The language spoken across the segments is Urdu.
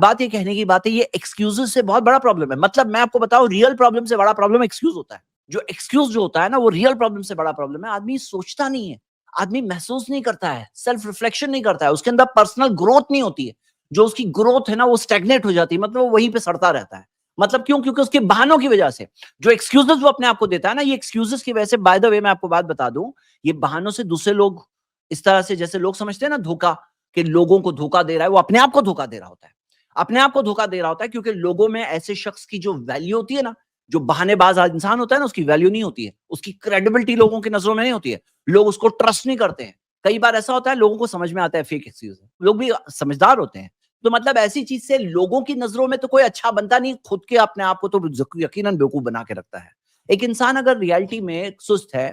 بات یہ کہنے کی بات ہے یہ ایکسکیوزز سے بہت بڑا پرابلم ہے. مطلب میں آپ کو بتاؤں ریئل پرابلم سے بڑا پرابلم ایکسکیوز ہوتا ہے. جو ایکسکیوز جو ہوتا ہے نا وہ ریئل پرابلم سے بڑا پرابلم ہے. آدمی سوچتا نہیں ہے, آدمی محسوس نہیں کرتا ہے, سیلف ریفلیکشن نہیں کرتا ہے, اس کے اندر پرسنل گروتھ نہیں ہوتی ہے. جو اس کی گروتھ ہے نا وہ اسٹیگنیٹ ہو جاتی ہے, مطلب وہ وہیں پہ سڑتا رہتا ہے. مطلب کیوں؟ کیونکہ اس کے بہانوں کی وجہ سے. جو ایکسکیوزز وہ اپنے آپ کو دیتا ہے نا, یہ ایکسکیوزز کی وجہ سے, بائی دا وے میں آپ کو بات بتا دوں, یہ بہانوں سے دوسرے لوگ اس طرح سے, جیسے لوگ سمجھتے ہیں نا دھوکا, کہ لوگوں کو دھوکا دے رہا ہے, وہ اپنے آپ کو دھوکا دے رہا ہوتا ہے. اپنے آپ کو دھوکا دے رہا ہوتا ہے کیونکہ لوگوں میں ایسے شخص کی جو ویلیو ہوتی ہے نا, جو بہانے باز انسان ہوتا ہے نا, اس کی ویلیو نہیں ہوتی ہے, اس کی کریڈیبلٹی لوگوں کی نظروں میں نہیں ہوتی ہے, لوگ اس کو ٹرسٹ نہیں کرتے ہیں. کئی بار ایسا ہوتا ہے لوگوں کو سمجھ میں آتا ہے فیک ایکسکیوز, لوگ بھی سمجھدار ہوتے ہیں, تو مطلب ایسی چیز سے لوگوں کی نظروں میں تو کوئی اچھا بنتا نہیں, خود کے اپنے آپ کو تو یقیناً بیوقوف بنا کے رکھتا ہے. ایک انسان اگر ریالٹی میں سست ہے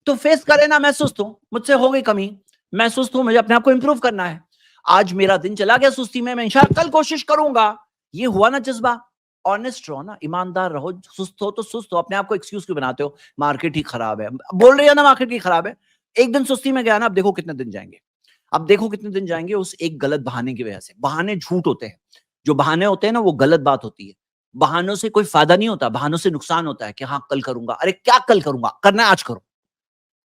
تو فیس کرے نا, میں سست ہوں, مجھ سے ہو گئی کمی, میں سست ہوں, مجھے اپنے آپ کو امپروو کرنا ہے. آج میرا دن چلا گیا سستی میں انشاءاللہ کل کوشش کروں گا. یہ ہوا نا جذبہ, آنےسٹ رہو نا, ایماندار رہو. سست ہو تو سست ہو, اپنے آپ کو ایکسکیوز کیوں بناتے ہو؟ مارکیٹ ہی خراب ہے, بول رہی ہے نا مارکیٹ ہی خراب ہے. ایک دن سستی میں گیا نا, اب دیکھو کتنے دن جائیں گے, اب دیکھو کتنے دن جائیں گے اس ایک غلط بہانے کی وجہ سے. بہانے جھوٹ ہوتے ہیں, جو بہانے ہوتے ہیں نا وہ غلط بات ہوتی ہے. بہانوں سے کوئی فائدہ نہیں ہوتا, بہانوں سے نقصان ہوتا ہے کہ ہاں کل کروں گا. ارے کیا کل کروں گا؟ کرنا ہے آج کرو.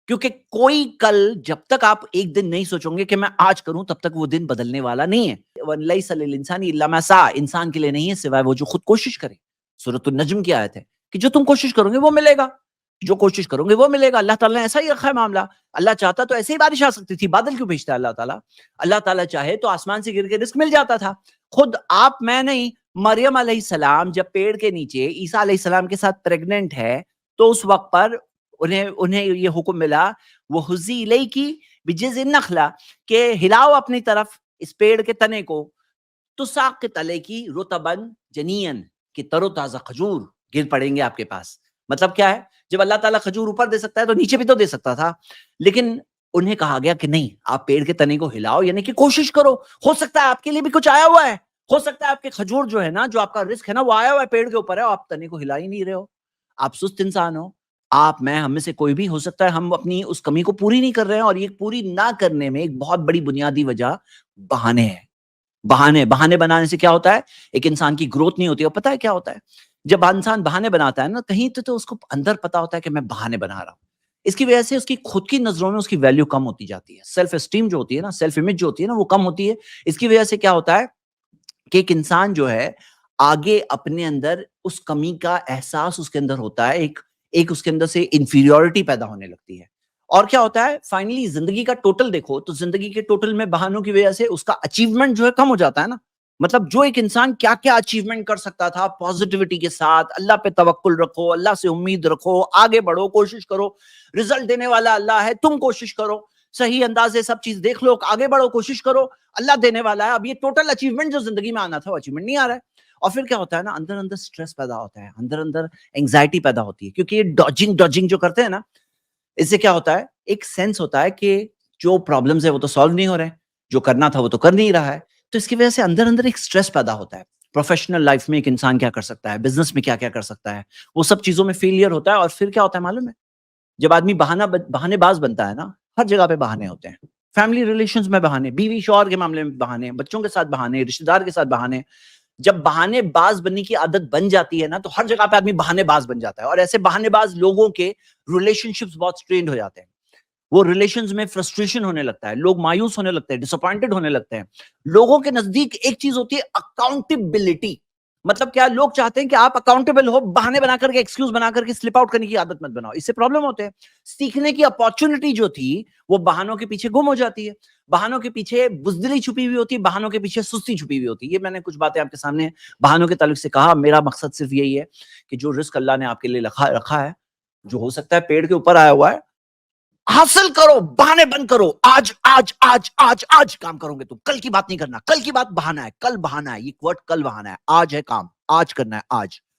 کیونکہ کوئی کل, جب تک آپ ایک دن نہیں سوچیں گے کہ میں آج کروں, تب تک وہ دن بدلنے والا نہیں ہے. وَلَيْسَ لِلْإِنسَانِ إِلَّا مَا سَعَىٰ, انسان کے لیے نہیں ہے سوائے وہ جو خود کوشش کرے. سورۃ النجم کی آیت ہے کہ جو تم کوشش کرو گے وہ ملے گا, جو کوشش کرو گے وہ ملے گا. اللہ تعالیٰ نے ایسا ہی رکھا ہے معاملہ. اللہ چاہتا تو ایسے ہی بارش آ سکتی تھی, بادل کیوں بھیجتا ہے اللہ تعالیٰ؟ اللہ تعالیٰ چاہے تو آسمان سے گر کے رزق مل جاتا تھا. خود آپ, میں نہیں, مریم علیہ السلام جب پیڑ کے نیچے عیسیٰ علیہ السلام کے ساتھ پریگننٹ ہے, تو اس وقت پر انہیں یہ حکم ملا, وہ حزی الیکی بجذع النخلہ, کہ ہلاؤ اپنی طرف اس پیڑ کے تنے کو, تو ساقط علیکی رطبا جنیا, کہ تر و تازہ کھجور گر پڑیں گے آپ کے پاس. مطلب کیا ہے؟ جب اللہ تعالیٰ کھجور اوپر دے سکتا ہے تو نیچے بھی تو دے سکتا تھا. لیکن انہیں کہا گیا کہ نہیں, آپ پیڑ کے تنے کو ہلاؤ, یعنی کہ کوشش کرو, ہو سکتا ہے آپ کے لیے بھی کچھ آیا ہوا ہے, ہو سکتا ہے آپ کے کھجور جو ہے نا, جو آپ کا رزق ہے نا, وہ آیا ہوا ہے پیڑ کے اوپر ہے, آپ تنے کو ہلا ہی نہیں رہے ہو. آپ سست انسان ہو, آپ, میں, ہم میں سے کوئی بھی, ہو سکتا ہے ہم اپنی اس کمی کو پوری نہیں کر رہے ہیں, اور یہ پوری نہ کرنے میں ایک بہت بڑی بنیادی وجہ بہانے ہیں. بہانے بنانے سے کیا ہوتا ہے؟ ایک انسان کی گروتھ نہیں ہوتی. اور پتہ ہے کیا ہوتا ہے جب انسان بہانے بناتا ہے نا, کہیں تو اس کو اندر پتا ہوتا ہے کہ میں بہانے بنا رہا ہوں. اس کی وجہ سے اس کی خود کی نظروں میں اس کی ویلیو کم ہوتی جاتی ہے. سیلف اسٹیم جو ہوتی ہے نا, سیلف امیج جو ہوتی ہے نا, وہ کم ہوتی ہے. اس کی وجہ سے کیا ہوتا ہے کہ ایک انسان جو ہے آگے اپنے اندر اس کمی کا احساس اس کے اندر ہوتا ہے, ایک اس کے اندر سے انفیریورٹی پیدا ہونے لگتی ہے. اور کیا ہوتا ہے فائنلی, زندگی کا ٹوٹل دیکھو تو زندگی کے ٹوٹل میں بہانوں کی وجہ سے اس کا اچیومنٹ جو ہے کم ہو جاتا ہے نا. مطلب جو ایک انسان کیا کیا اچیومنٹ کر سکتا تھا پازیٹیوٹی کے ساتھ, اللہ پہ توکل رکھو, اللہ سے امید رکھو, آگے بڑھو, کوشش کرو, رزلٹ دینے والا اللہ ہے, تم کوشش کرو, صحیح انداز سے سب چیز دیکھ لو, آگے بڑھو, کوشش کرو, اللہ دینے والا ہے. اب یہ ٹوٹل اچیومنٹ جو زندگی میں آنا تھا وہ اچیومنٹ نہیں آ رہا ہے. اور پھر کیا ہوتا ہے نا, اندر اندر سٹریس پیدا ہوتا ہے, اندر اندر انگزائٹی پیدا ہوتی ہے, کیونکہ یہ ڈاجنگ جو کرتے ہیں نا, اس سے کیا ہوتا ہے, ایک سینس ہوتا ہے کہ جو پرابلمز ہے وہ تو سالو نہیں ہو رہے, جو کرنا تھا وہ تو کر نہیں رہا ہے. تو اس کی وجہ سے اندر اندر ایک سٹریس پیدا ہوتا ہے. پروفیشنل لائف میں ایک انسان کیا کر سکتا ہے, بزنس میں کیا کیا کر سکتا ہے, وہ سب چیزوں میں فیلئر ہوتا ہے. اور پھر کیا ہوتا ہے معلوم ہے, جب آدمی بہانے باز بنتا ہے نا, ہر جگہ پہ بہانے ہوتے ہیں. فیملی ریلیشنز میں بہانے, بیوی شوہر کے معاملے میں بہانے, بچوں کے ساتھ بہانے, رشتہ دار کے ساتھ بہانے. جب بہانے باز بننے کی عادت بن جاتی ہے نا, تو ہر جگہ پہ آدمی بہانے باز بن جاتا ہے. اور ایسے بہانے باز لوگوں کے ریلیشن شپس بہت سٹرینڈ ہو جاتے ہیں. وہ ریلیشنز میں فرسٹریشن ہونے لگتا ہے, لوگ مایوس ہونے لگتے ہیں, ڈس اپوائنٹڈ ہونے لگتے ہیں. لوگوں کے نزدیک ایک چیز ہوتی ہے اکاؤنٹیبلٹی. مطلب کیا, لوگ چاہتے ہیں کہ آپ اکاؤنٹیبل ہو, بہانے بنا کر کے, ایکسکیوز بنا کر کے سلپ آؤٹ کرنے کی عادت مت بناؤ. اس سے پرابلم ہوتے ہیں. سیکھنے کی اپارچونٹی جو تھی وہ بہانوں کے پیچھے گم ہو جاتی ہے. بہانوں کے پیچھے بزدلی چھپی ہوئی ہوتی ہے, بہانوں کے پیچھے سستی چھپی ہوئی ہوتی ہے. یہ میں نے کچھ باتیں آپ کے سامنے بہانوں کے تعلق سے کہا. میرا مقصد صرف یہی ہے کہ جو رزق اللہ نے آپ کے لیے رکھا ہے, جو ہو سکتا ہے پیڑ کے اوپر آیا ہوا ہے, حاصل کرو, بہانے بند کرو. آج آج آج آج آج کام کرو گے تم, کل کی بات نہیں کرنا. کل کی بات بہانا ہے, کل بہانا ہے, یہ ورڈ کل بہانا ہے. آج ہے کام, آج کرنا ہے, آج.